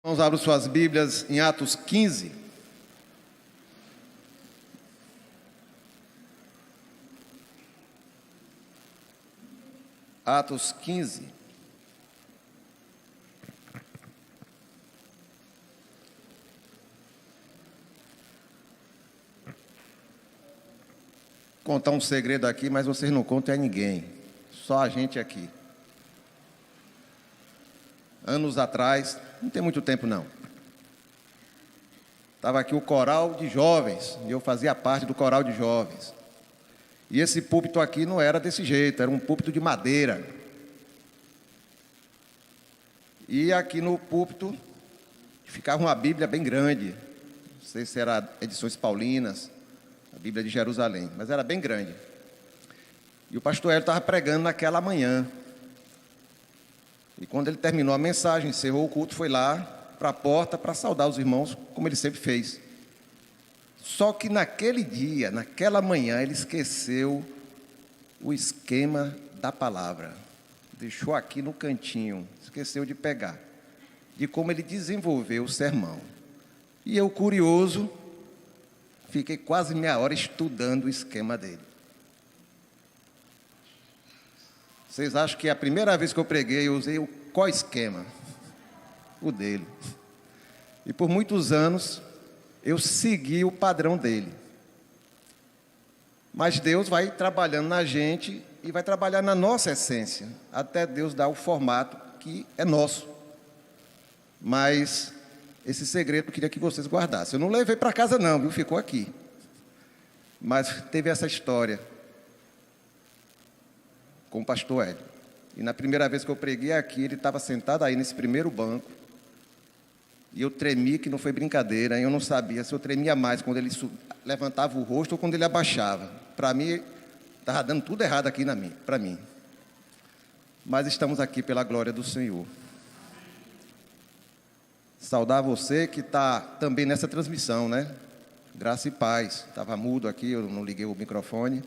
Vamos abrir suas Bíblias em Atos 15. Atos 15. Vou contar um segredo aqui, mas vocês não contam a ninguém. Só a gente aqui. Anos atrás, não tem muito tempo não, estava aqui o coral de jovens, e eu fazia parte do coral de jovens. E esse púlpito aqui não era desse jeito, era um púlpito de madeira. E aqui no púlpito ficava uma Bíblia bem grande, não sei se era Edições Paulinas, a Bíblia de Jerusalém, mas era bem grande. E o pastor Hélio estava pregando naquela manhã. E quando ele terminou a mensagem, encerrou o culto, foi lá para a porta para saudar os irmãos, como ele sempre fez. Só que naquele dia, naquela manhã, ele esqueceu o esquema da palavra. Deixou aqui no cantinho, esqueceu de pegar, de como ele desenvolveu o sermão. E eu, curioso, fiquei quase meia hora estudando o esquema dele. Vocês acham que a primeira vez que eu preguei, eu usei qual esquema? O dele. E por muitos anos, eu segui o padrão dele. Mas Deus vai trabalhando na gente e vai trabalhar na nossa essência, até Deus dar o formato que é nosso. Mas esse segredo eu queria que vocês guardassem. Eu não levei para casa não, viu? Ficou aqui. Mas teve essa história com o pastor Hélio. E na primeira vez que eu preguei aqui, ele estava sentado aí nesse primeiro banco. E eu tremi, que não foi brincadeira. Eu não sabia se eu tremia mais quando ele levantava o rosto ou quando ele abaixava. Para mim, estava dando tudo errado aqui para mim. Mas estamos aqui pela glória do Senhor. Saudar você que está também nessa transmissão, né? Graça e paz. Estava mudo aqui, eu não liguei o microfone.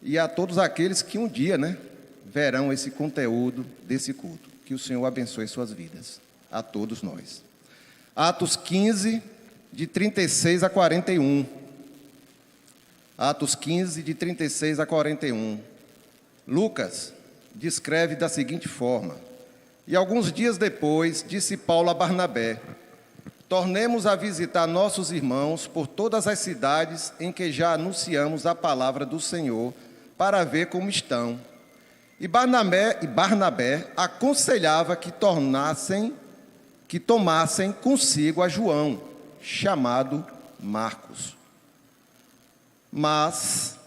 E a todos aqueles que um dia, né, verão esse conteúdo desse culto. Que o Senhor abençoe suas vidas. A todos nós. Atos 15, de 36 a 41. Atos 15, de 36 a 41. Lucas descreve da seguinte forma: E alguns dias depois, disse Paulo a Barnabé: Tornemos a visitar nossos irmãos por todas as cidades em que já anunciamos a palavra do Senhor, para ver como estão. E Barnabé aconselhava que tomassem consigo a João, chamado Marcos. Mas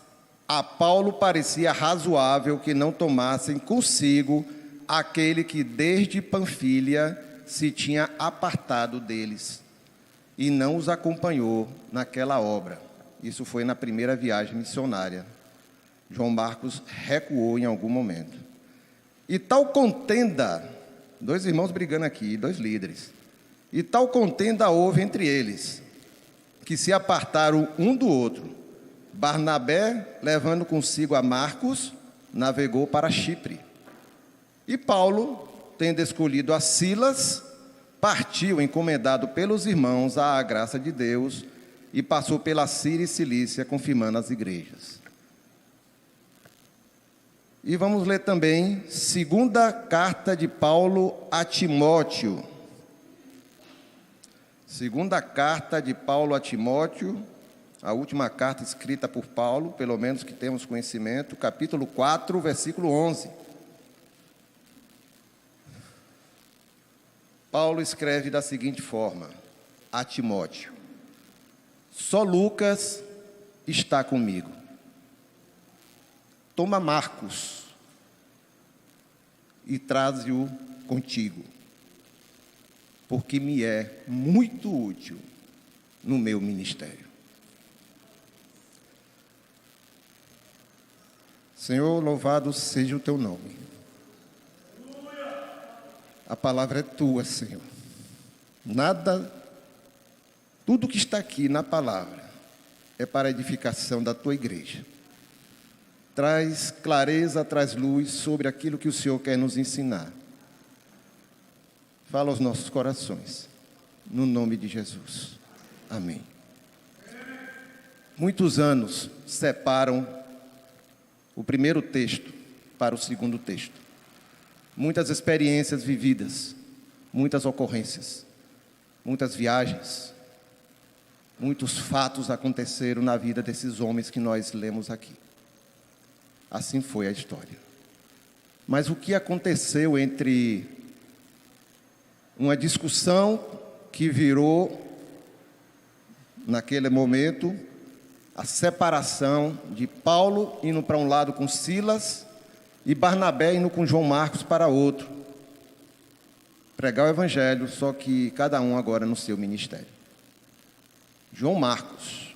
a Paulo parecia razoável que não tomassem consigo aquele que desde Panfilha se tinha apartado deles, e não os acompanhou naquela obra. Isso foi na primeira viagem missionária. João Marcos recuou em algum momento. E tal contenda, dois irmãos brigando aqui, dois líderes. E tal contenda houve entre eles, que se apartaram um do outro. Barnabé, levando consigo a Marcos, navegou para Chipre. E Paulo, tendo escolhido a Silas, partiu encomendado pelos irmãos à graça de Deus e passou pela Síria e Cilícia, confirmando as igrejas. E vamos ler também segunda carta de Paulo a Timóteo. Segunda carta de Paulo a Timóteo, a última carta escrita por Paulo, pelo menos que temos conhecimento, capítulo 4, versículo 11. Paulo escreve da seguinte forma a Timóteo: Só Lucas está comigo. Toma Marcos e traze-o contigo, porque me é muito útil no meu ministério. Senhor, louvado seja o teu nome. A palavra é tua, Senhor. Tudo que está aqui na palavra é para a edificação da tua igreja. Traz clareza, traz luz sobre aquilo que o Senhor quer nos ensinar. Fala aos nossos corações. no nome de Jesus. Amém. Muitos anos separam o primeiro texto para o segundo texto. Muitas experiências vividas, muitas ocorrências, muitas viagens, muitos fatos aconteceram na vida desses homens que nós lemos aqui. Assim foi a história. Mas o que aconteceu entre uma discussão que virou, naquele momento, a separação de Paulo indo para um lado com Silas e Barnabé indo com João Marcos para outro. Pregar o evangelho, só que cada um agora no seu ministério. João Marcos,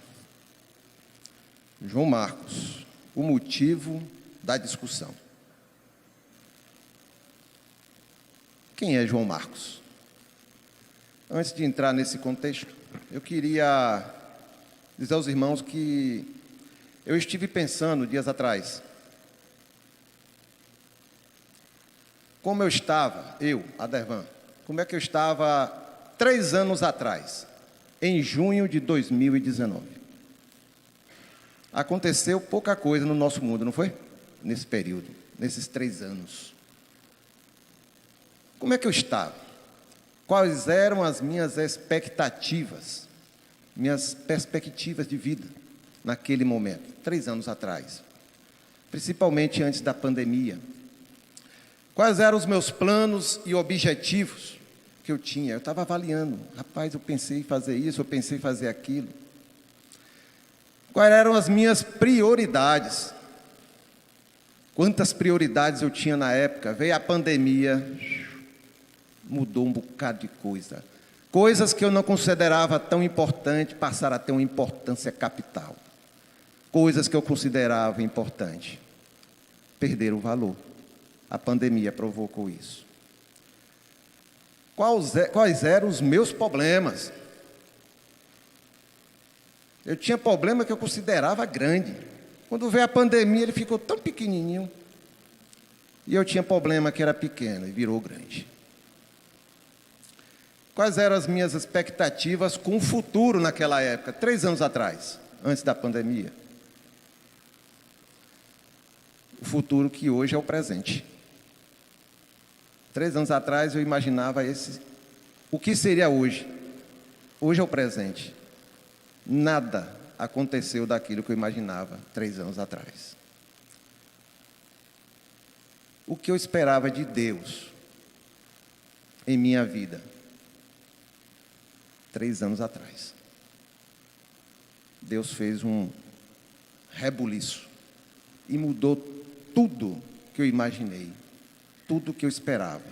o motivo da discussão. Quem é João Marcos? Antes de entrar nesse contexto, eu queria dizer aos irmãos que eu estive pensando dias atrás, como eu estava, Adervan, como é que eu estava 3 anos atrás, em junho de 2019. Aconteceu pouca coisa no nosso mundo, não foi? Nesse período, nesses 3 anos. Como é que eu estava? Quais eram as minhas expectativas, minhas perspectivas de vida naquele momento, 3 anos atrás, principalmente antes da pandemia? Quais eram os meus planos e objetivos que eu tinha? Eu estava avaliando, rapaz, eu pensei em fazer isso, eu pensei em fazer aquilo. Quais eram as minhas prioridades? Quantas prioridades eu tinha na época? Veio a pandemia, mudou um bocado de coisa. Coisas que eu não considerava tão importantes passaram a ter uma importância capital. Coisas que eu considerava importantes perderam o valor. A pandemia provocou isso. Quais eram os meus problemas? Eu tinha problema que eu considerava grande. Quando veio a pandemia, ele ficou tão pequenininho. E eu tinha problema que era pequeno e virou grande. Quais eram as minhas expectativas com o futuro naquela época, 3 anos atrás, antes da pandemia? O futuro que hoje é o presente. 3 anos atrás eu imaginava o que seria hoje. Hoje é o presente. Nada aconteceu daquilo que eu imaginava 3 anos atrás. O que eu esperava de Deus em minha vida 3 anos atrás. Deus fez um rebuliço e mudou tudo que eu imaginei, tudo que eu esperava,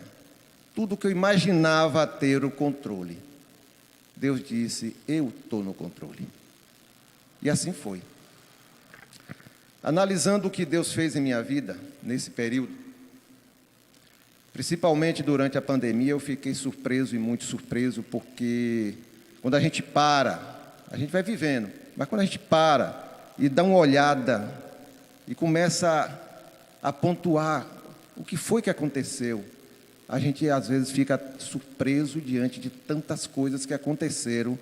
tudo que eu imaginava ter o controle. Deus disse, eu estou no controle. E assim foi. Analisando o que Deus fez em minha vida, nesse período, principalmente durante a pandemia, eu fiquei surpreso e muito surpreso, porque quando a gente para, a gente vai vivendo, mas quando a gente para e dá uma olhada e começa a pontuar o que foi que aconteceu, a gente às vezes fica surpreso diante de tantas coisas que aconteceram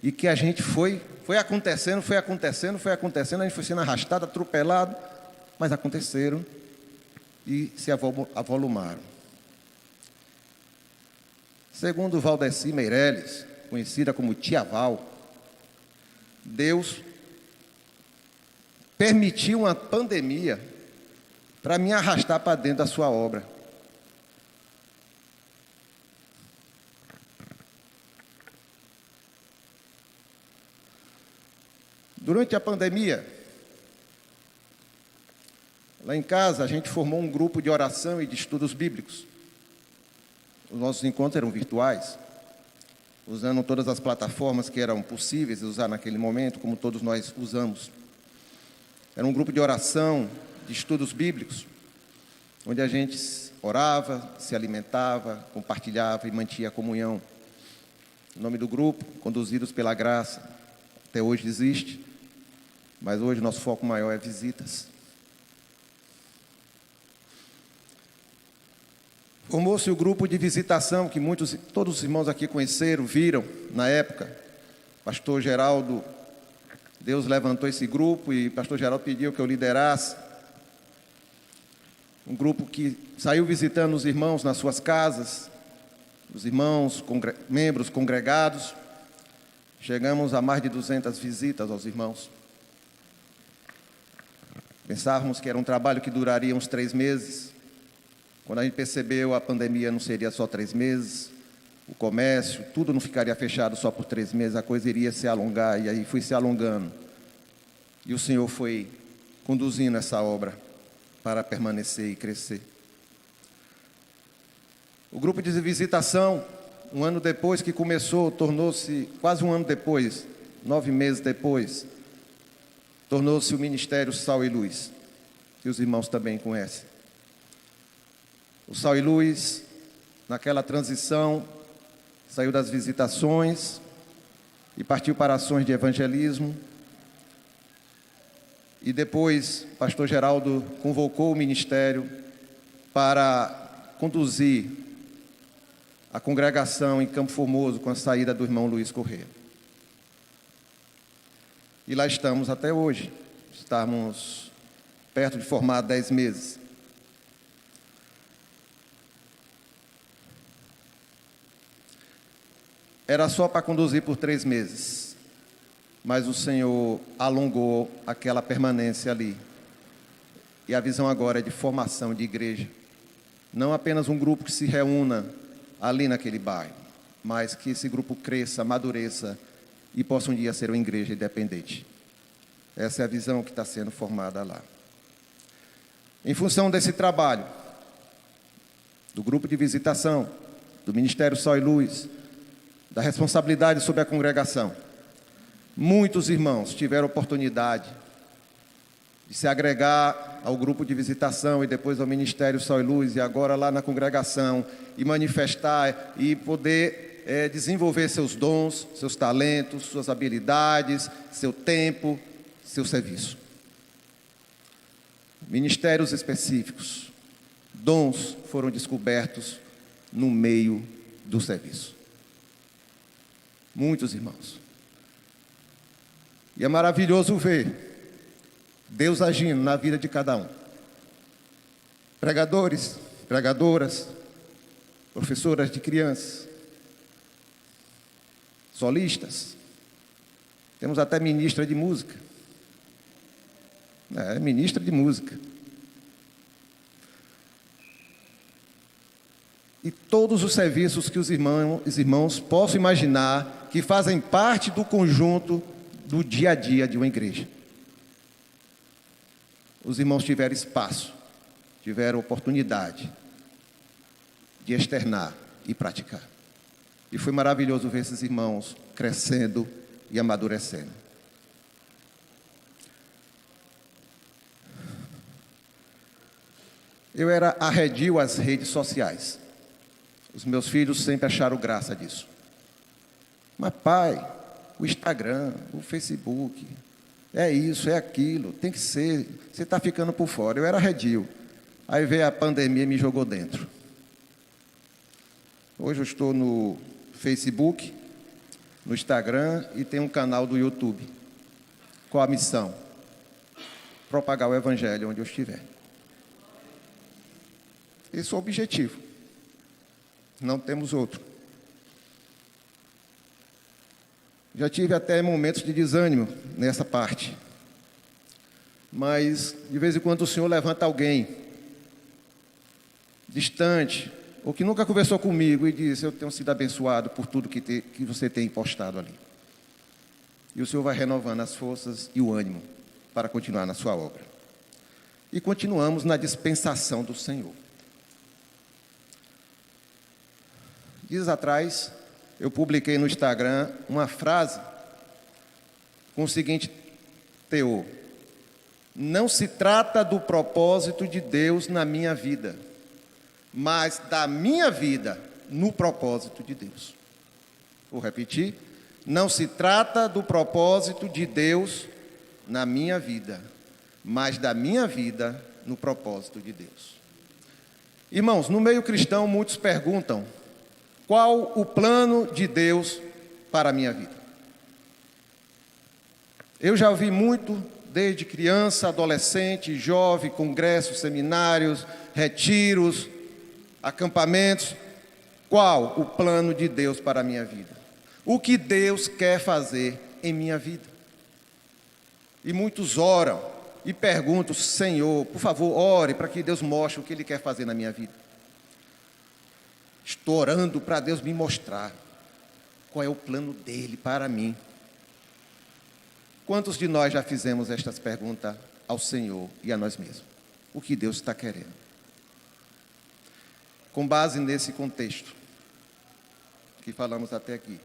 e que a gente foi acontecendo, a gente foi sendo arrastado, atropelado, mas aconteceram e se avolumaram. Segundo Valdeci Meireles, conhecida como Tia Val, Deus permitiu uma pandemia para me arrastar para dentro da sua obra. Durante a pandemia, lá em casa, a gente formou um grupo de oração e de estudos bíblicos. Os nossos encontros eram virtuais, usando todas as plataformas que eram possíveis de usar naquele momento, como todos nós usamos. Era um grupo de oração, de estudos bíblicos, onde a gente orava, se alimentava, compartilhava e mantinha a comunhão. O nome do grupo, Conduzidos pela Graça, até hoje existe, mas hoje nosso foco maior é visitas. Formou-se o grupo de visitação que todos os irmãos aqui conheceram, viram na época. Pastor Geraldo, Deus levantou esse grupo e pastor Geraldo pediu que eu liderasse. Um grupo que saiu visitando os irmãos nas suas casas, os irmãos, membros congregados. Chegamos a mais de 200 visitas aos irmãos. Pensávamos que era um trabalho que duraria uns 3 meses. Quando a gente percebeu, a pandemia não seria só 3 meses, o comércio, tudo não ficaria fechado só por 3 meses, a coisa iria se alongar, e aí foi se alongando. E o Senhor foi conduzindo essa obra para permanecer e crescer. O grupo de visitação, um ano depois que começou, tornou-se, quase um ano depois, 9 meses depois, tornou-se o Ministério Sal e Luz, que os irmãos também conhecem. O Sal e Luz, naquela transição, saiu das visitações e partiu para ações de evangelismo. E depois, o pastor Geraldo convocou o ministério para conduzir a congregação em Campo Formoso com a saída do irmão Luiz Corrêa. E lá estamos até hoje. Estamos perto de formar 10 meses. Era só para conduzir por 3 meses, mas o Senhor alongou aquela permanência ali. E a visão agora é de formação de igreja. Não apenas um grupo que se reúna ali naquele bairro, mas que esse grupo cresça, amadureça e possa um dia ser uma igreja independente. Essa é a visão que está sendo formada lá. Em função desse trabalho, do grupo de visitação, do Ministério Sal e Luz, da responsabilidade sobre a congregação, muitos irmãos tiveram oportunidade de se agregar ao grupo de visitação e depois ao Ministério Sal e Luz e agora lá na congregação e manifestar e poder desenvolver seus dons, seus talentos, suas habilidades, seu tempo, seu serviço. Ministérios específicos, dons foram descobertos no meio do serviço. Muitos irmãos. E é maravilhoso ver Deus agindo na vida de cada um. Pregadores, pregadoras, professoras de crianças, solistas. Temos até ministra de música. Ministra de música. E todos os serviços que os irmãos possam imaginar que fazem parte do conjunto do dia a dia de uma igreja. Os irmãos tiveram espaço, tiveram oportunidade de externar e praticar. E foi maravilhoso ver esses irmãos crescendo e amadurecendo. Eu era arredio às redes sociais. Os meus filhos sempre acharam graça disso. Mas, pai, o Instagram, o Facebook, é isso, é aquilo, tem que ser, você está ficando por fora. Eu era arredio. Aí veio a pandemia e me jogou dentro. Hoje eu estou no Facebook, no Instagram e tenho um canal do YouTube. Qual a missão? Propagar o Evangelho onde eu estiver. Esse é o objetivo. Não temos outro. Já tive até momentos de desânimo nessa parte. Mas, de vez em quando, o Senhor levanta alguém distante, ou que nunca conversou comigo, e diz: eu tenho sido abençoado por tudo que você tem postado ali. E o Senhor vai renovando as forças e o ânimo para continuar na sua obra. E continuamos na dispensação do Senhor. Dias atrás, eu publiquei no Instagram uma frase com o seguinte teor: não se trata do propósito de Deus na minha vida, mas da minha vida no propósito de Deus. Vou repetir: não se trata do propósito de Deus na minha vida, mas da minha vida no propósito de Deus. Irmãos, no meio cristão, muitos perguntam: qual o plano de Deus para a minha vida? Eu já ouvi muito, desde criança, adolescente, jovem, congressos, seminários, retiros, acampamentos. Qual o plano de Deus para a minha vida? O que Deus quer fazer em minha vida? E muitos oram e perguntam: Senhor, por favor, ore para que Deus mostre o que Ele quer fazer na minha vida. Estou orando para Deus me mostrar qual é o plano dEle para mim. Quantos de nós já fizemos estas perguntas ao Senhor e a nós mesmos? O que Deus está querendo? Com base nesse contexto que falamos até aqui,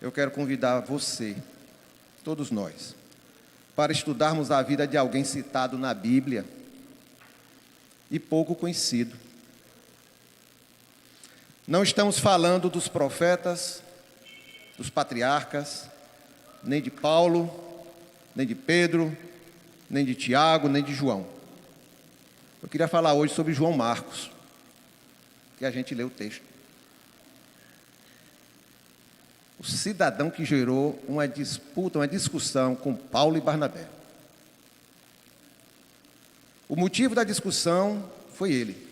eu quero convidar você, todos nós, para estudarmos a vida de alguém citado na Bíblia e pouco conhecido. Não estamos falando dos profetas, dos patriarcas, nem de Paulo, nem de Pedro, nem de Tiago, nem de João. Eu queria falar hoje sobre João Marcos, que a gente lê o texto. O cidadão que gerou uma disputa, uma discussão com Paulo e Barnabé. O motivo da discussão foi ele,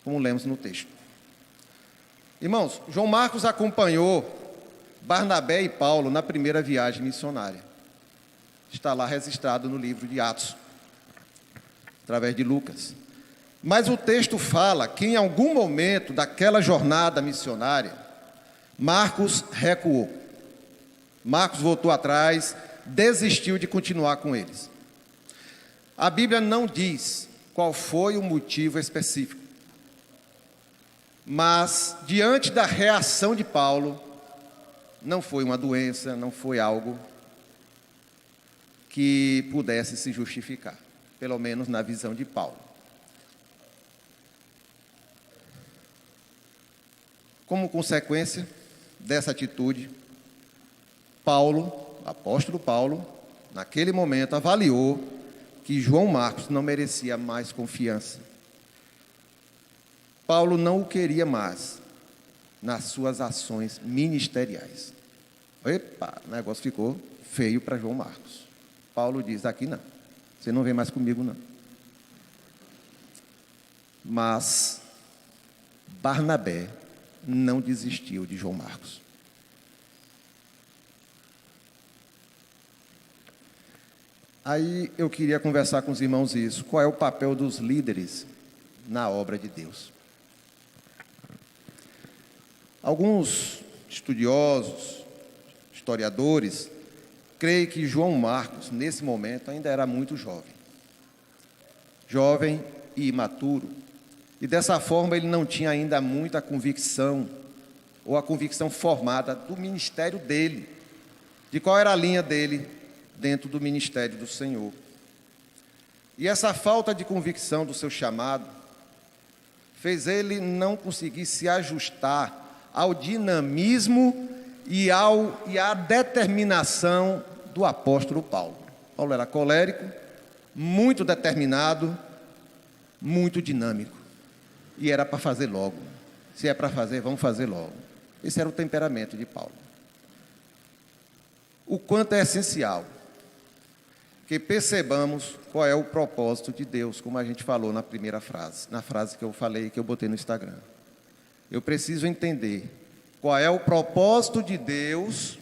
como lemos no texto. Irmãos, João Marcos acompanhou Barnabé e Paulo na primeira viagem missionária. Está lá registrado no livro de Atos, através de Lucas. Mas o texto fala que em algum momento daquela jornada missionária, Marcos recuou. Marcos voltou atrás, desistiu de continuar com eles. A Bíblia não diz qual foi o motivo específico. Mas, diante da reação de Paulo, não foi uma doença, não foi algo que pudesse se justificar, pelo menos na visão de Paulo. Como consequência dessa atitude, Paulo, apóstolo Paulo, naquele momento avaliou que João Marcos não merecia mais confiança. Paulo não o queria mais nas suas ações ministeriais. Epa, o negócio ficou feio para João Marcos. Paulo diz: aqui não, você não vem mais comigo não. Mas Barnabé não desistiu de João Marcos. Aí eu queria conversar com os irmãos isso. Qual é o papel dos líderes na obra de Deus? Alguns estudiosos, historiadores, creem que João Marcos, nesse momento, ainda era muito jovem. Jovem e imaturo. E dessa forma ele não tinha ainda muita convicção, ou a convicção formada do ministério dele, de qual era a linha dele dentro do ministério do Senhor. E essa falta de convicção do seu chamado fez ele não conseguir se ajustar ao dinamismo e à determinação do apóstolo Paulo. Paulo era colérico, muito determinado, muito dinâmico. E era para fazer logo. Se é para fazer, vamos fazer logo. Esse era o temperamento de Paulo. O quanto é essencial que percebamos qual é o propósito de Deus, como a gente falou na primeira frase, na frase que eu falei, que eu botei no Instagram. Eu preciso entender qual é o propósito de Deus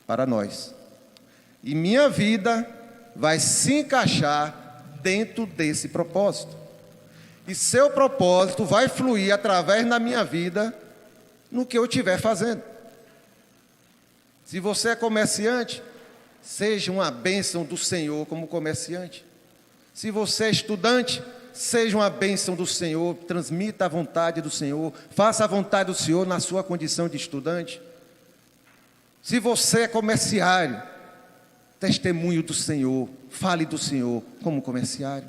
para nós. E minha vida vai se encaixar dentro desse propósito. E seu propósito vai fluir através da minha vida no que eu estiver fazendo. Se você é comerciante, seja uma bênção do Senhor como comerciante. Se você é estudante, seja uma bênção do Senhor, transmita a vontade do Senhor, faça a vontade do Senhor na sua condição de estudante. Se você é comerciário, testemunho do Senhor, fale do Senhor como comerciário.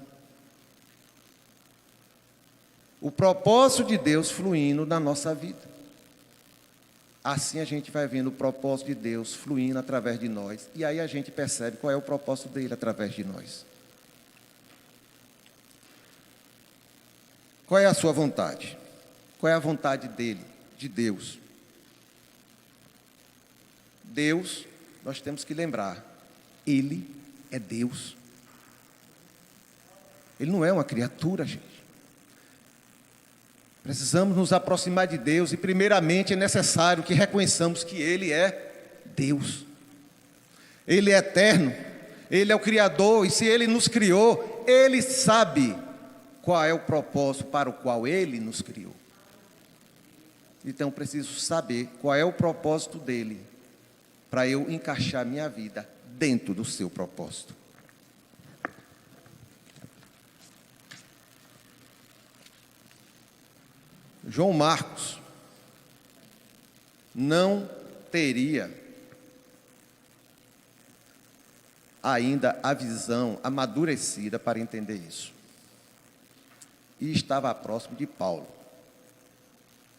O propósito de Deus fluindo na nossa vida. Assim a gente vai vendo o propósito de Deus fluindo através de nós. E aí a gente percebe qual é o propósito dele através de nós. Qual é a sua vontade? Qual é a vontade dele, de Deus? Deus, nós temos que lembrar, Ele é Deus. Ele não é uma criatura, gente. Precisamos nos aproximar de Deus e, primeiramente, é necessário que reconheçamos que Ele é Deus. Ele é eterno, Ele é o Criador, e se Ele nos criou, Ele sabe qual é o propósito para o qual Ele nos criou. Então, preciso saber qual é o propósito dEle, para eu encaixar minha vida dentro do seu propósito. João Marcos não teria ainda a visão amadurecida para entender isso. E estava próximo de Paulo,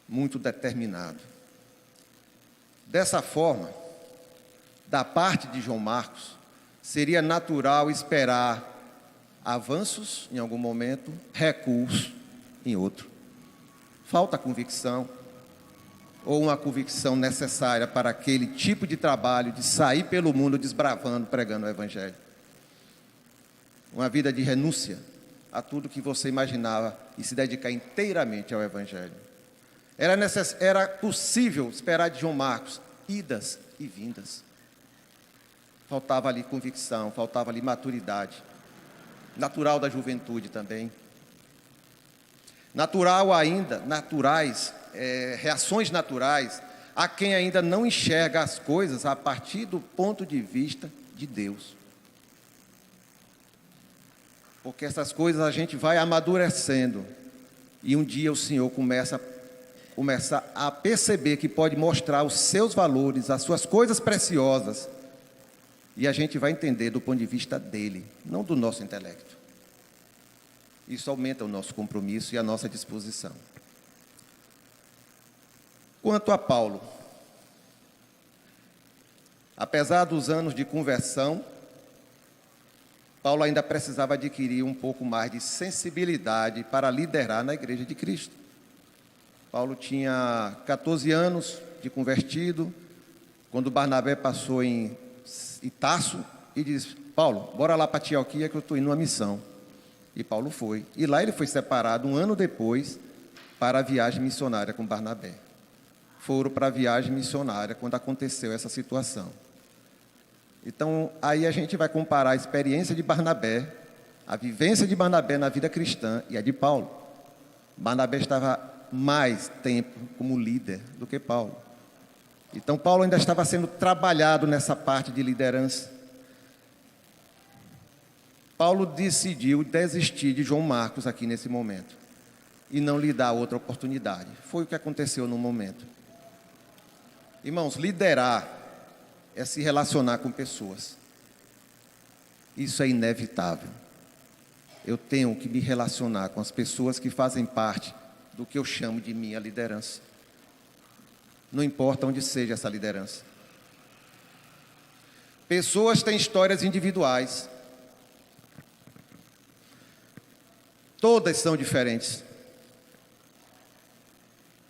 muito determinado. Dessa forma, da parte de João Marcos, seria natural esperar avanços em algum momento, recuos em outro. Falta convicção, ou uma convicção necessária para aquele tipo de trabalho de sair pelo mundo desbravando, pregando o Evangelho. Uma vida de renúncia a tudo que você imaginava e se dedicar inteiramente ao Evangelho. Era possível esperar de João Marcos idas e vindas. Faltava ali convicção, faltava ali maturidade, natural da juventude também. Reações naturais a quem ainda não enxerga as coisas a partir do ponto de vista de Deus. Porque essas coisas a gente vai amadurecendo e um dia o Senhor começa a perceber que pode mostrar os seus valores, as suas coisas preciosas, e a gente vai entender do ponto de vista dele, não do nosso intelecto. Isso aumenta o nosso compromisso e a nossa disposição. Quanto a Paulo, apesar dos anos de conversão, Paulo ainda precisava adquirir um pouco mais de sensibilidade para liderar na Igreja de Cristo. Paulo tinha 14 anos de convertido, quando Barnabé passou em Tarso e disse: Paulo, bora lá para Antioquia que eu estou indo numa missão. E Paulo foi. E lá ele foi separado um ano depois para a viagem missionária com Barnabé. Foram para a viagem missionária quando aconteceu essa situação. Então, aí a gente vai comparar a experiência de Barnabé, a vivência de Barnabé na vida cristã e a de Paulo. Barnabé estava mais tempo como líder do que Paulo. Então, Paulo ainda estava sendo trabalhado nessa parte de liderança. Paulo decidiu desistir de João Marcos aqui nesse momento e não lhe dar outra oportunidade. Foi o que aconteceu no momento. Irmãos, liderar é se relacionar com pessoas. Isso é inevitável. Eu tenho que me relacionar com as pessoas que fazem parte do que eu chamo de minha liderança. Não importa onde seja essa liderança. Pessoas têm histórias individuais. Todas são diferentes.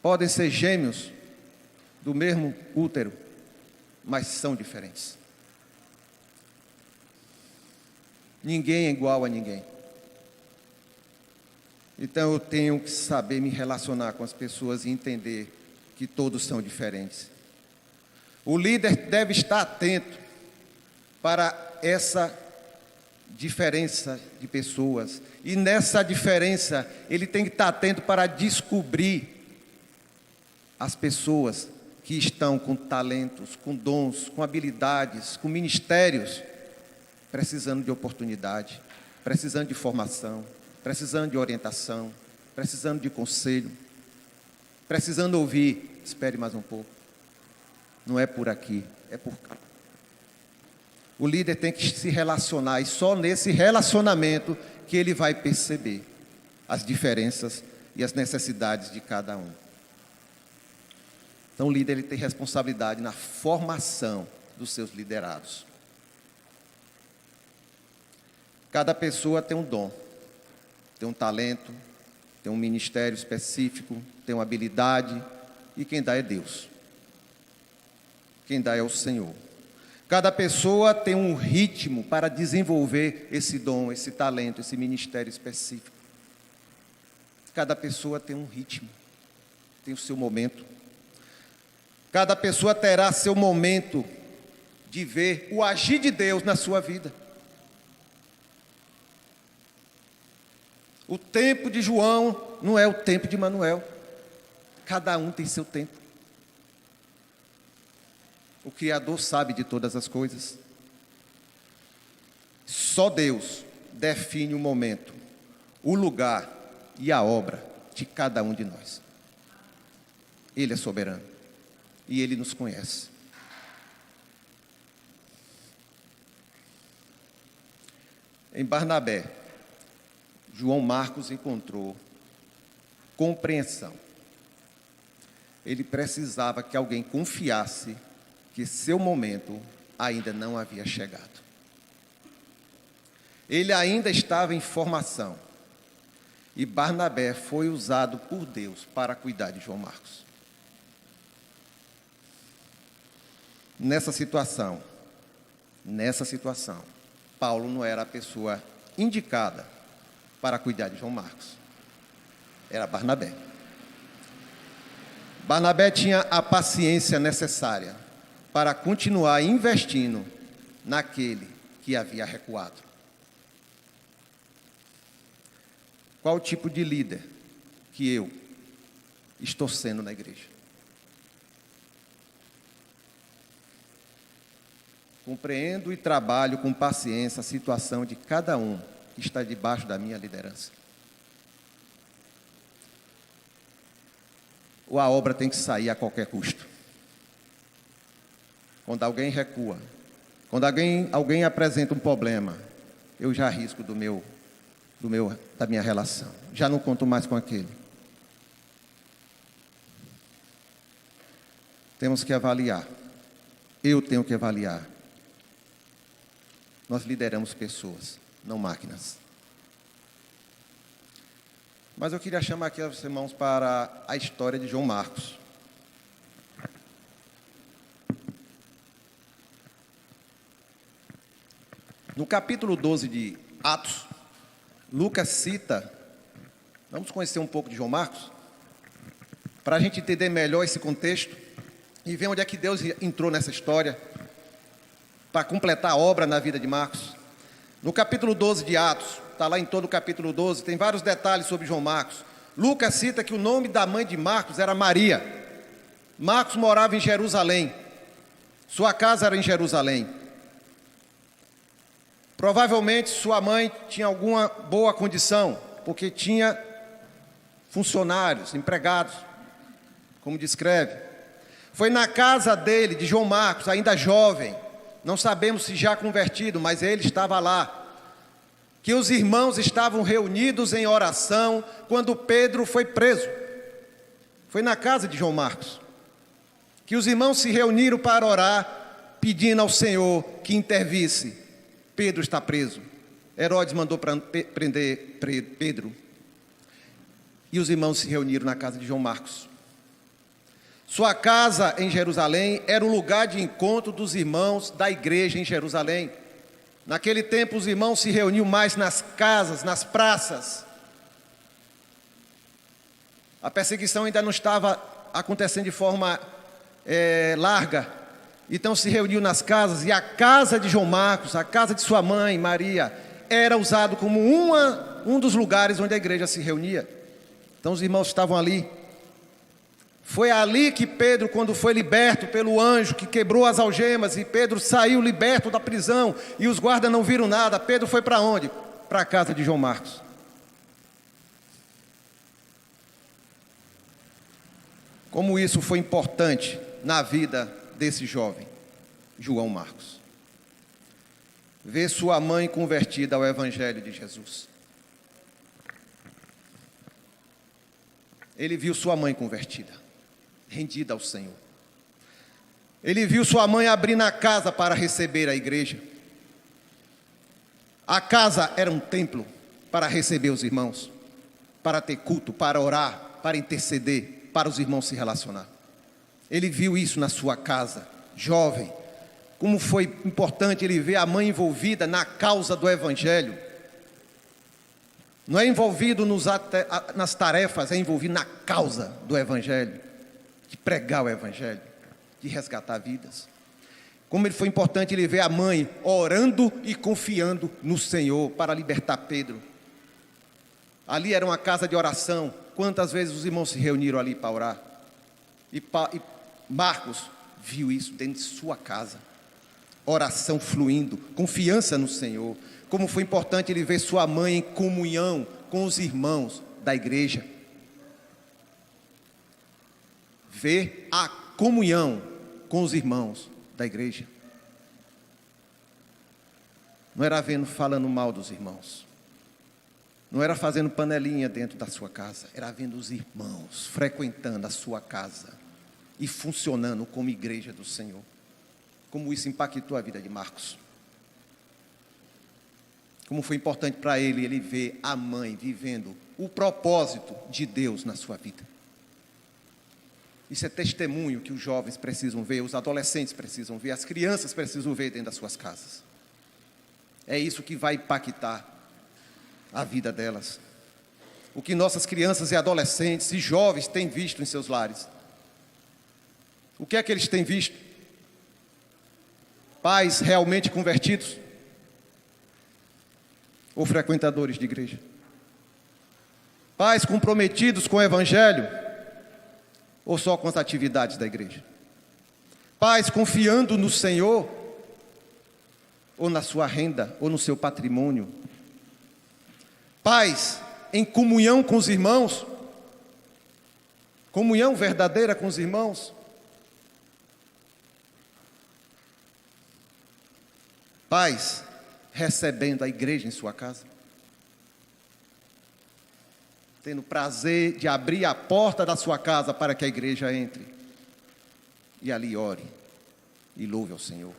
Podem ser gêmeos do mesmo útero, mas são diferentes. Ninguém é igual a ninguém. Então eu tenho que saber me relacionar com as pessoas e entender que todos são diferentes. O líder deve estar atento para essa diferença de pessoas. E nessa diferença, ele tem que estar atento para descobrir as pessoas que estão com talentos, com dons, com habilidades, com ministérios, precisando de oportunidade, precisando de formação, precisando de orientação, precisando de conselho, precisando ouvir: espere mais um pouco, não é por aqui, é por cá. O líder tem que se relacionar, e só nesse relacionamento que ele vai perceber as diferenças e as necessidades de cada um. Então o líder ele tem responsabilidade na formação dos seus liderados. Cada pessoa tem um dom, tem um talento, tem um ministério específico, tem uma habilidade, e quem dá é Deus. Quem dá é o Senhor. Cada pessoa tem um ritmo para desenvolver esse dom, esse talento, esse ministério específico. Cada pessoa tem um ritmo, tem o seu momento. Cada pessoa terá seu momento de ver o agir de Deus na sua vida. O tempo de João não é o tempo de Manuel. Cada um tem seu tempo. O Criador sabe de todas as coisas. Só Deus define o momento, o lugar e a obra de cada um de nós. Ele é soberano e Ele nos conhece. Em Barnabé, João Marcos encontrou compreensão. Ele precisava que alguém confiasse que seu momento ainda não havia chegado. Ele ainda estava em formação. E Barnabé foi usado por Deus para cuidar de João Marcos. Nessa situação, Paulo não era a pessoa indicada para cuidar de João Marcos. Era Barnabé. Barnabé tinha a paciência necessária para continuar investindo naquele que havia recuado. Qual o tipo de líder que eu estou sendo na igreja? Compreendo e trabalho com paciência a situação de cada um que está debaixo da minha liderança. Ou a obra tem que sair a qualquer custo. Quando alguém recua, quando alguém apresenta um problema, eu já arrisco da minha relação. Já não conto mais com aquele. Temos que avaliar. Eu tenho que avaliar. Nós lideramos pessoas, não máquinas. Mas eu queria chamar aqui os irmãos para a história de João Marcos. No capítulo 12 de Atos, Lucas cita, vamos conhecer um pouco de João Marcos, para a gente entender melhor esse contexto e ver onde é que Deus entrou nessa história, para completar a obra na vida de Marcos. No capítulo 12 de Atos, está lá em todo o capítulo 12, tem vários detalhes sobre João Marcos. Lucas cita que o nome da mãe de Marcos era Maria. Marcos morava em Jerusalém. Sua casa era em Jerusalém. Provavelmente sua mãe tinha alguma boa condição, porque tinha funcionários, empregados, como descreve. Foi na casa dele, de João Marcos, ainda jovem, não sabemos se já convertido, mas ele estava lá, que os irmãos estavam reunidos em oração quando Pedro foi preso. Foi na casa de João Marcos que os irmãos se reuniram para orar, pedindo ao Senhor que intervisse. Pedro está preso. Herodes mandou prender Pedro. E os irmãos se reuniram na casa de João Marcos. Sua casa em Jerusalém era o lugar de encontro dos irmãos da igreja em Jerusalém. Naquele tempo os irmãos se reuniam mais nas casas, nas praças. A perseguição ainda não estava acontecendo de forma larga. Então se reuniu nas casas, e a casa de João Marcos, a casa de sua mãe, Maria, era usado como um dos lugares onde a igreja se reunia. Então os irmãos estavam ali. Foi ali que Pedro, quando foi liberto pelo anjo que quebrou as algemas, e Pedro saiu liberto da prisão, e os guardas não viram nada, Pedro foi para onde? Para a casa de João Marcos. Como isso foi importante na vida desse jovem, João Marcos. Ver sua mãe convertida ao Evangelho de Jesus. Ele viu sua mãe convertida, rendida ao Senhor. Ele viu sua mãe abrindo a casa para receber a igreja. A casa era um templo para receber os irmãos. para ter culto, para orar, para interceder, para os irmãos se relacionar. Ele viu isso na sua casa, jovem. Como foi importante ele ver a mãe envolvida na causa do Evangelho. Não é envolvido nas tarefas, é envolvido na causa do Evangelho, de pregar o Evangelho, de resgatar vidas. Como foi importante ele ver a mãe orando e confiando no Senhor para libertar Pedro. Ali era uma casa de oração. Quantas vezes os irmãos se reuniram ali para orar? E Marcos viu isso dentro de sua casa. Oração fluindo, confiança no Senhor. Como foi importante ele ver sua mãe em comunhão com os irmãos da igreja. Ver a comunhão com os irmãos da igreja. Não era vendo falando mal dos irmãos. Não era fazendo panelinha dentro da sua casa. Era vendo os irmãos frequentando a sua casa e funcionando como igreja do Senhor. Como isso impactou a vida de Marcos. Como foi importante para ele ver a mãe vivendo o propósito de Deus na sua vida. Isso é testemunho que os jovens precisam ver, os adolescentes precisam ver, as crianças precisam ver dentro das suas casas. É isso que vai impactar a vida delas. O que nossas crianças e adolescentes e jovens têm visto em seus lares. O que é que eles têm visto? Pais realmente convertidos? Ou frequentadores de igreja? Pais comprometidos com o Evangelho? Ou só com as atividades da igreja? Pais confiando no Senhor? Ou na sua renda? Ou no seu patrimônio? Pais em comunhão com os irmãos? Comunhão verdadeira com os irmãos? Pais recebendo a igreja em sua casa? Tendo prazer de abrir a porta da sua casa para que a igreja entre e ali ore e louve ao Senhor.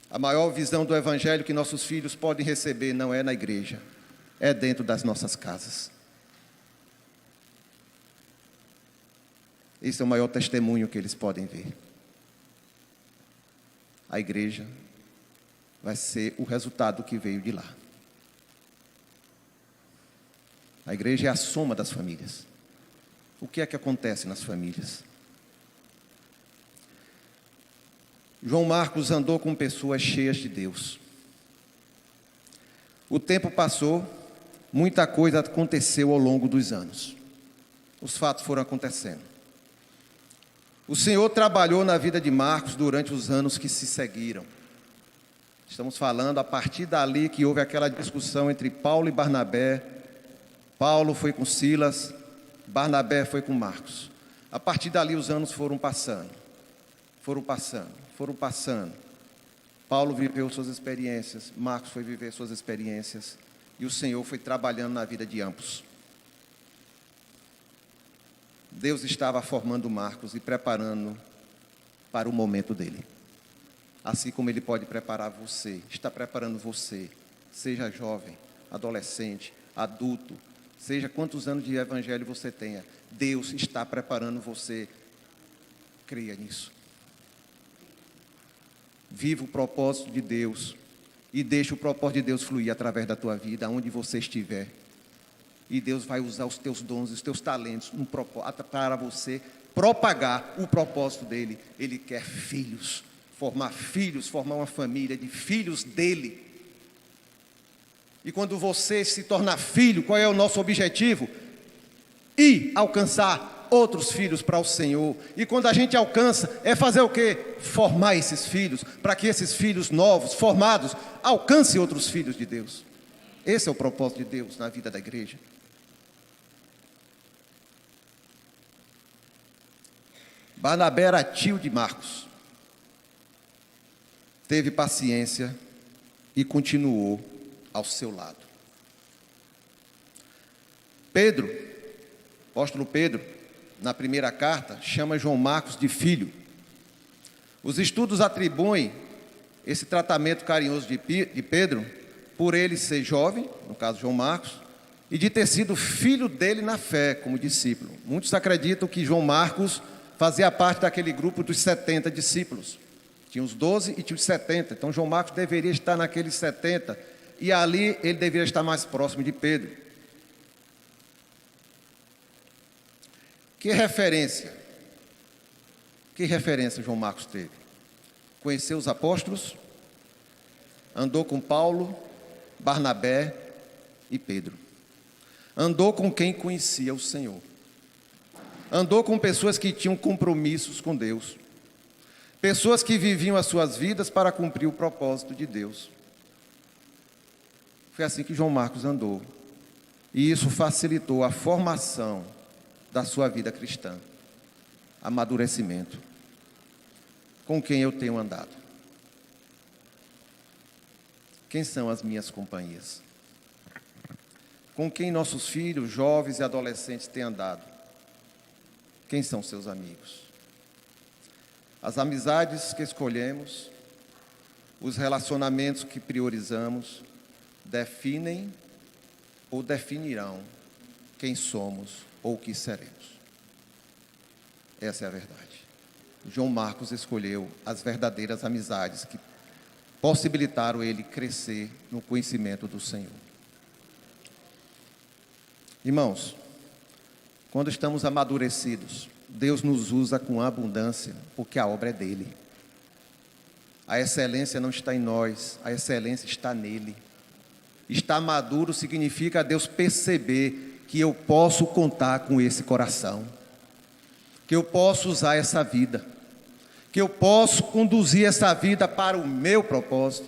A maior visão do Evangelho que nossos filhos podem receber não é na igreja, é dentro das nossas casas. Esse é o maior testemunho que eles podem ver. A igreja vai ser o resultado que veio de lá. A igreja é a soma das famílias. O que é que acontece nas famílias? João Marcos andou com pessoas cheias de Deus. O tempo passou, muita coisa aconteceu ao longo dos anos. Os fatos foram acontecendo. O Senhor trabalhou na vida de Marcos durante os anos que se seguiram. Estamos falando a partir dali que houve aquela discussão entre Paulo e Barnabé. Paulo foi com Silas, Barnabé foi com Marcos. A partir dali os anos foram passando. Paulo viveu suas experiências, Marcos foi viver suas experiências, e o Senhor foi trabalhando na vida de ambos. Deus estava formando Marcos e preparando para o momento dele. Assim como Ele pode preparar você, está preparando você, seja jovem, adolescente, adulto, seja quantos anos de evangelho você tenha, Deus está preparando você. Creia nisso. Viva o propósito de Deus e deixe o propósito de Deus fluir através da tua vida, aonde você estiver. E Deus vai usar os teus dons, os teus talentos para você propagar o propósito dEle. Ele quer filhos, formar uma família de filhos dEle. E quando você se tornar filho, qual é o nosso objetivo? Ir alcançar outros filhos para o Senhor. E quando a gente alcança, é fazer o quê? Formar esses filhos, para que esses filhos novos, formados, alcancem outros filhos de Deus. Esse é o propósito de Deus na vida da igreja. Barnabé era tio de Marcos. Teve paciência e continuou ao seu lado. Pedro, apóstolo Pedro, na primeira carta, chama João Marcos de filho. Os estudos atribuem esse tratamento carinhoso de Pedro por ele ser jovem, no caso João Marcos, e de ter sido filho dele na fé, como discípulo. Muitos acreditam que João Marcos fazia parte daquele grupo dos 70 discípulos. Tinha os 12 e tinha os 70. Então, João Marcos deveria estar naqueles 70. E ali ele deveria estar mais próximo de Pedro. Que referência João Marcos teve? Conheceu os apóstolos, andou com Paulo, Barnabé e Pedro. Andou com quem conhecia o Senhor. Andou com pessoas que tinham compromissos com Deus. Pessoas que viviam as suas vidas para cumprir o propósito de Deus. Foi assim que João Marcos andou. E isso facilitou a formação da sua vida cristã. Amadurecimento. Com quem eu tenho andado? Quem são as minhas companhias? Com quem nossos filhos, jovens e adolescentes têm andado? Quem são seus amigos? As amizades que escolhemos, os relacionamentos que priorizamos, definem ou definirão quem somos ou o que seremos. Essa é a verdade. João Marcos escolheu as verdadeiras amizades que possibilitaram ele crescer no conhecimento do Senhor. Irmãos, quando estamos amadurecidos, Deus nos usa com abundância, porque a obra é dele. A excelência não está em nós, a excelência está nele. Estar maduro significa Deus perceber que eu posso contar com esse coração, que eu posso usar essa vida, que eu posso conduzir essa vida para o meu propósito.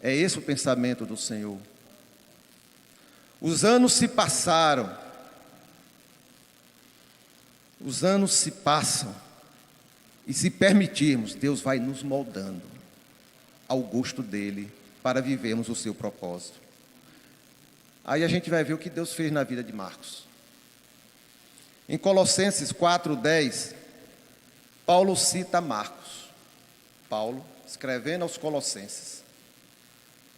É esse o pensamento do Senhor. Os anos se passaram, os anos se passam, e se permitirmos, Deus vai nos moldando ao gosto dele para vivermos o seu propósito. Aí a gente vai ver o que Deus fez na vida de Marcos. Em Colossenses 4:10, Paulo cita Marcos. Paulo, escrevendo aos Colossenses,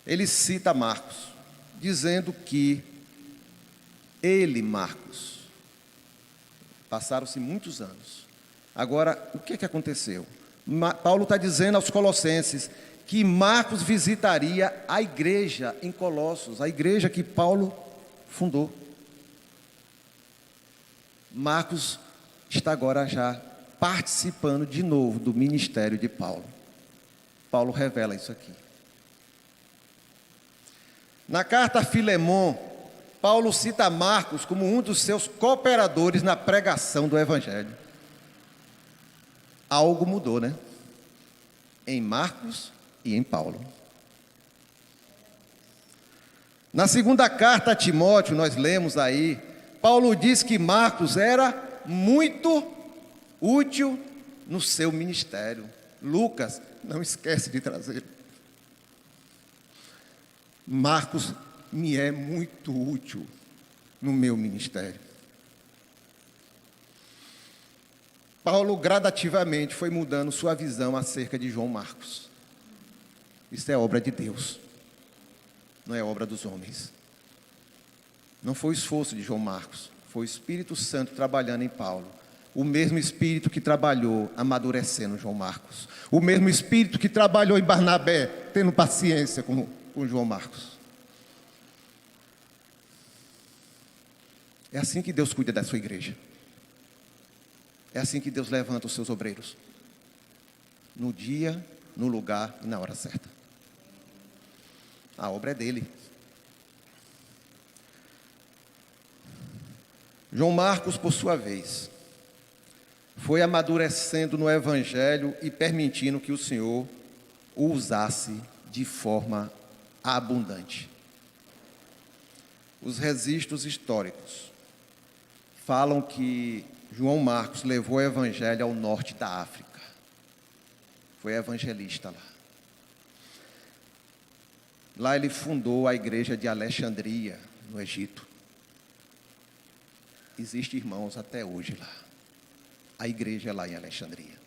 ele cita Marcos, dizendo que ele, Marcos, passaram-se muitos anos. Agora, o que aconteceu? Paulo está dizendo aos Colossenses que Marcos visitaria a igreja em Colossos, a igreja que Paulo fundou. Marcos está agora já participando de novo do ministério de Paulo. Paulo revela isso aqui. Na carta a Filemon, Paulo cita Marcos como um dos seus cooperadores na pregação do Evangelho. Algo mudou, né? Em Marcos e em Paulo. Na segunda carta a Timóteo, nós lemos aí, Paulo diz que Marcos era muito útil no seu ministério. Lucas, não esquece de trazer. Marcos me é muito útil no meu ministério. Paulo gradativamente foi mudando sua visão acerca de João Marcos. Isso é obra de Deus, não é obra dos homens. Não foi o esforço de João Marcos, foi o Espírito Santo trabalhando em Paulo. O mesmo Espírito que trabalhou amadurecendo João Marcos. O mesmo Espírito que trabalhou em Barnabé, tendo paciência com João Marcos. É assim que Deus cuida da sua igreja. É assim que Deus levanta os seus obreiros. No dia, no lugar e na hora certa. A obra é dele. João Marcos, por sua vez, foi amadurecendo no Evangelho e permitindo que o Senhor o usasse de forma abundante. Os registros históricos falam que João Marcos levou o Evangelho ao norte da África. Foi evangelista lá. Lá ele fundou a igreja de Alexandria, no Egito. Existem irmãos até hoje lá. A igreja é lá em Alexandria.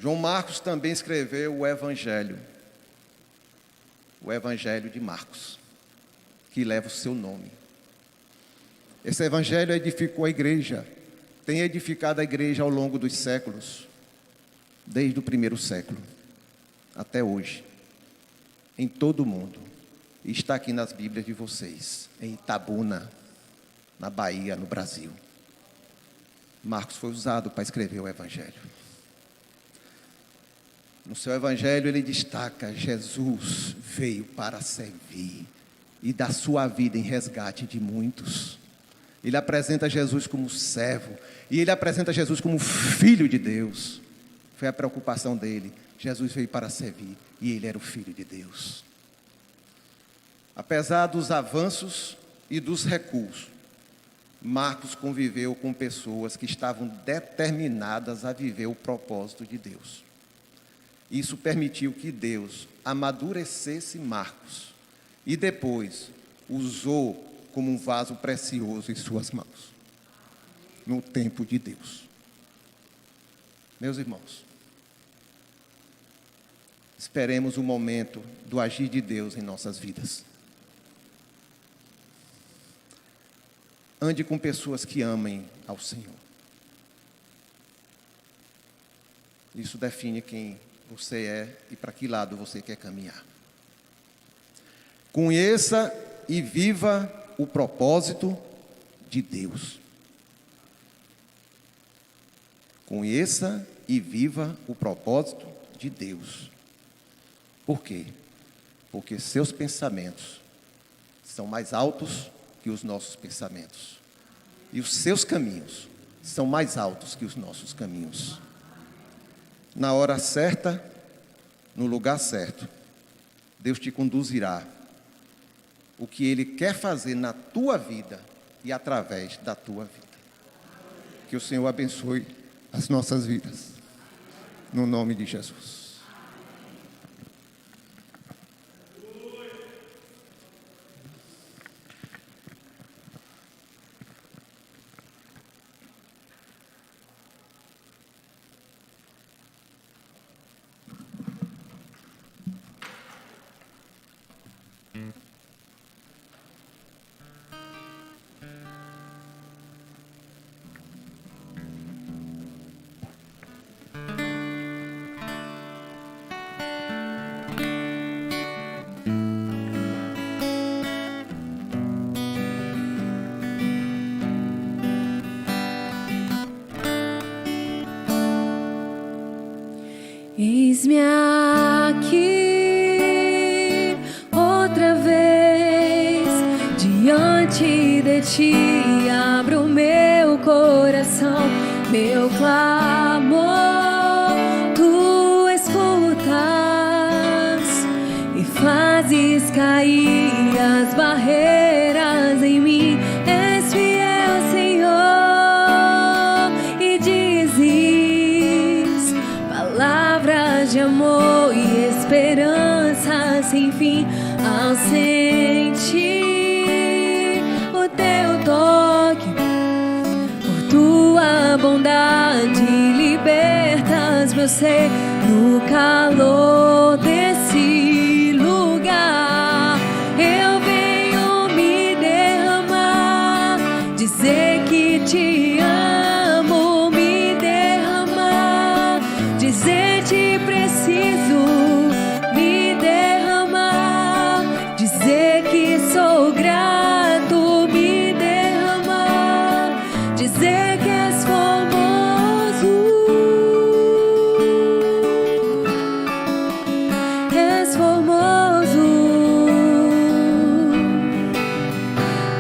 João Marcos também escreveu o Evangelho de Marcos, que leva o seu nome. Esse Evangelho edificou a igreja, tem edificado a igreja ao longo dos séculos, desde o primeiro século até hoje, em todo o mundo. E está aqui nas Bíblias de vocês, em Itabuna, na Bahia, no Brasil. Marcos foi usado para escrever o Evangelho. No seu Evangelho ele destaca: Jesus veio para servir e dar sua vida em resgate de muitos. Ele apresenta Jesus como servo e ele apresenta Jesus como filho de Deus. Foi a preocupação dele. Jesus veio para servir e ele era o filho de Deus. Apesar dos avanços e dos recuos, Marcos conviveu com pessoas que estavam determinadas a viver o propósito de Deus. Isso permitiu que Deus amadurecesse Marcos e depois usou como um vaso precioso em suas mãos, no tempo de Deus. Meus irmãos, esperemos o momento do agir de Deus em nossas vidas. Ande com pessoas que amem ao Senhor. Isso define quem você é e para que lado você quer caminhar. Conheça e viva o propósito de Deus. Conheça e viva o propósito de Deus. Por quê? Porque seus pensamentos são mais altos que os nossos pensamentos. E os seus caminhos são mais altos que os nossos caminhos. Na hora certa, no lugar certo, Deus te conduzirá o que Ele quer fazer na tua vida e através da tua vida. Que o Senhor abençoe as nossas vidas, no nome de Jesus. Eis-me aqui outra vez diante de ti, abro meu coração, meu clamor tu escutas e fazes cair as barreiras em mim. És fiel, Senhor, e dizes palavras de amor e esperança sem fim. Ao sentir o teu toque, por tua bondade libertas meu ser no calor desse lugar. Eu venho me derramar, dizer que te amo, me derramar, dizer te preciso, me derramar, dizer que sou grato, me derramar, dizer que és formoso, és formoso.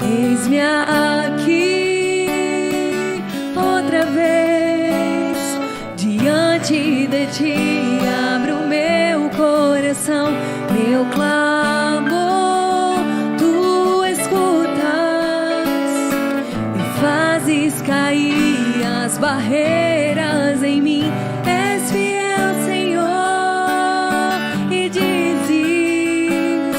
Eis-me aqui outra vez diante de ti, abro meu coração, meu clamor tu escutas e fazes cair as barreiras em mim. És fiel, Senhor, e dizes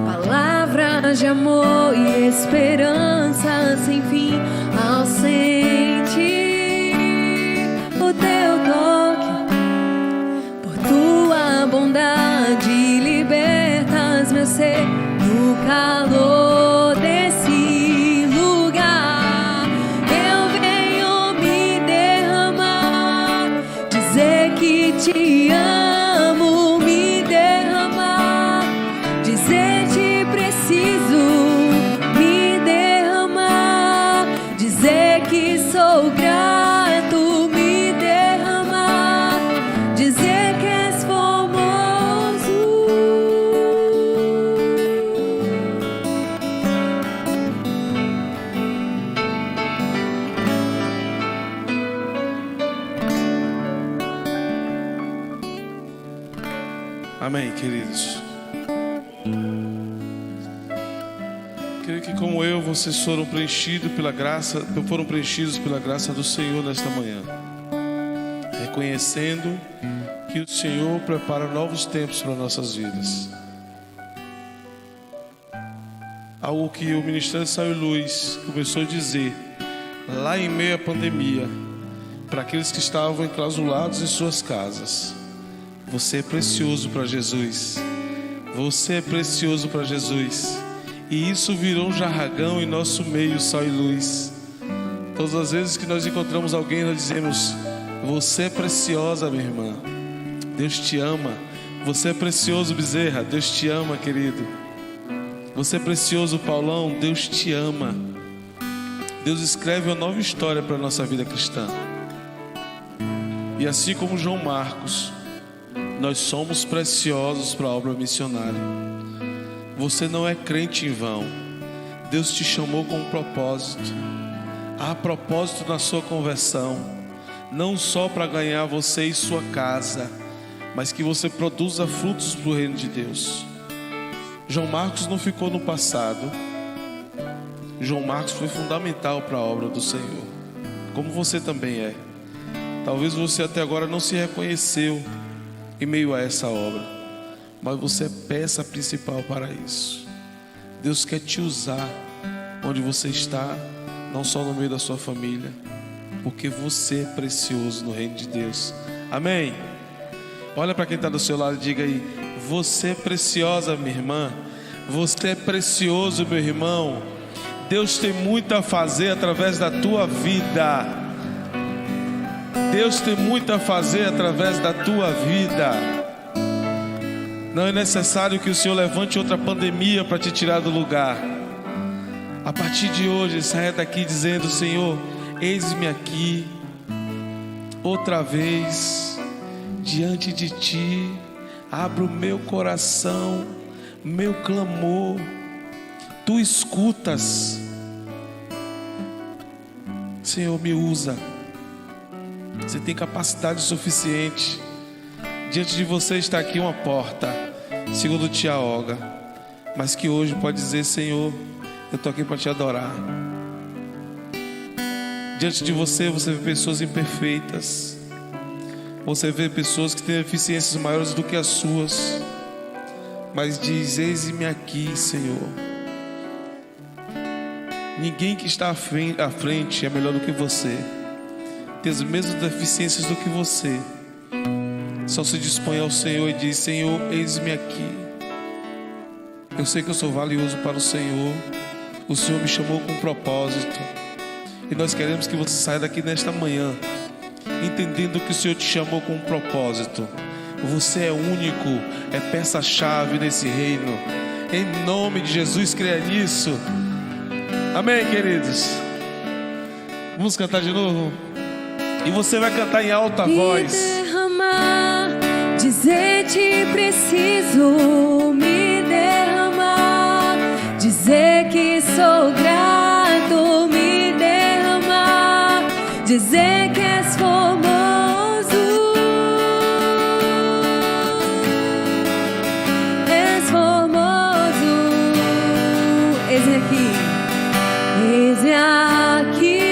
palavras de amor e esperança sem fim. Ao sentir o teu toque, dizer que sou grato, me derramar, dizer que és formoso. Amém, queridos. Creio que como eu, vocês foram preenchidos pela graça do Senhor nesta manhã, reconhecendo que o Senhor prepara novos tempos para nossas vidas. Algo que o Ministério Sal e Luz começou a dizer lá em meio à pandemia, para aqueles que estavam enclausulados em suas casas: você é precioso para Jesus. Você é precioso para Jesus. E isso virou um jargão em nosso meio, Sal e Luz. Todas as vezes que nós encontramos alguém, nós dizemos: você é preciosa, minha irmã. Deus te ama. Você é precioso, Bezerra. Deus te ama, querido. Você é precioso, Paulão. Deus te ama. Deus escreve uma nova história para a nossa vida cristã. E assim como João Marcos, nós somos preciosos para a obra missionária. Você não é crente em vão. Deus te chamou com um propósito. Há propósito na sua conversão, não só para ganhar você e sua casa, mas que você produza frutos para o reino de Deus. João Marcos não ficou no passado. João Marcos foi fundamental para a obra do Senhor, como você também é. Talvez você até agora não se reconheceu em meio a essa obra, mas você é peça principal para isso. Deus quer te usar onde você está, não só no meio da sua família, porque você é precioso no reino de Deus. Amém? Olha para quem está do seu lado e diga aí: você é preciosa, minha irmã. Você é precioso, meu irmão. Deus tem muito a fazer através da tua vida. Deus tem muito a fazer através da tua vida. Não é necessário que o Senhor levante outra pandemia para te tirar do lugar. A partir de hoje, saia daqui dizendo: Senhor, eis-me aqui outra vez diante de Ti. Abra o meu coração, meu clamor. Tu escutas. Senhor, me usa. Você tem capacidade suficiente. Diante de você está aqui uma porta, segundo tia Olga, mas que hoje pode dizer: Senhor, eu estou aqui para te adorar. Diante de você, você vê pessoas imperfeitas. Você vê pessoas que têm deficiências maiores do que as suas, mas diz: eis-me aqui, Senhor. Ninguém que está à frente é melhor do que você, tem as mesmas deficiências do que você. Só se dispõe ao Senhor e diz: Senhor, eis-me aqui. Eu sei que eu sou valioso para o Senhor. O Senhor me chamou com um propósito, e nós queremos que você saia daqui nesta manhã entendendo que o Senhor te chamou com um propósito. Você é único, é peça-chave nesse reino. Em nome de Jesus, creia nisso. Amém, queridos? Vamos cantar de novo? E você vai cantar em alta voz. Derramar, dizer te preciso, me derramar, dizer que sou grato, me derramar, dizer que és formoso. És formoso. Eis-me aqui, eis-me aqui.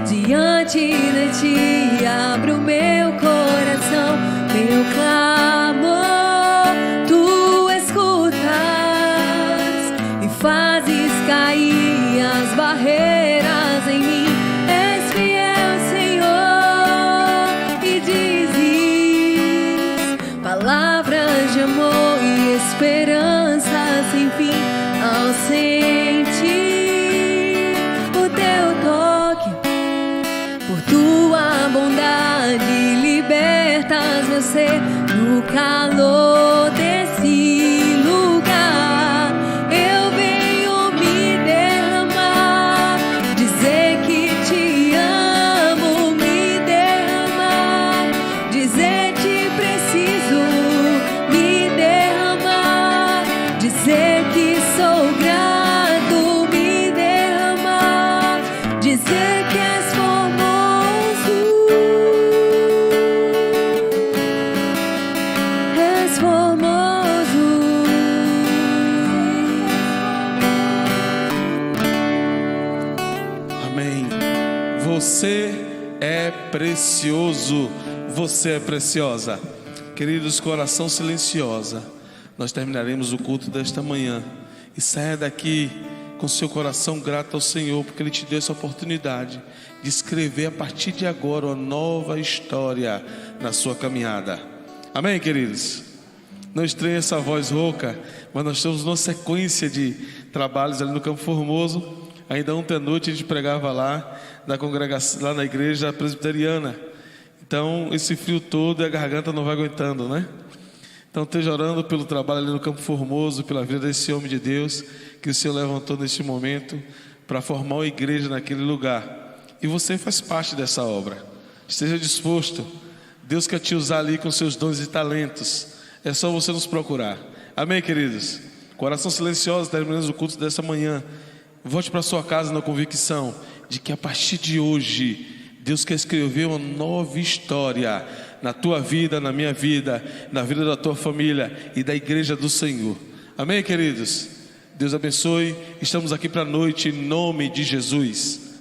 Diante de Ti, abro meu coração, meu clamor, Tu escutas e fazes cair as barreiras em mim. És fiel, Senhor, e dizes palavras de amor e esperança sem fim. Ao sentir o Teu toque, por Tua bondade libertas meu ser no calor desse lugar. Eu venho me Você é precioso, você é preciosa. Queridos, coração silenciosa, nós terminaremos o culto desta manhã. E saia daqui com seu coração grato ao Senhor, porque Ele te deu essa oportunidade de escrever a partir de agora uma nova história na sua caminhada. Amém, queridos? Não estranhe essa voz rouca, mas nós estamos numa sequência de trabalhos ali no Campo Formoso. Ainda ontem à noite a gente pregava lá na congregação, lá na igreja presbiteriana. Então esse frio todo e a garganta não vai aguentando, né? Então esteja orando pelo trabalho ali no Campo Formoso, pela vida desse homem de Deus que o Senhor levantou neste momento para formar uma igreja naquele lugar. E você faz parte dessa obra. Esteja disposto. Deus quer te usar ali com seus dons e talentos. É só você nos procurar. Amém, queridos? Coração silencioso, terminamos o culto dessa manhã. Volte para sua casa na convicção de que a partir de hoje Deus quer escrever uma nova história na tua vida, na minha vida, na vida da tua família e da igreja do Senhor. Amém, queridos? Deus abençoe. Estamos aqui para a noite em nome de Jesus.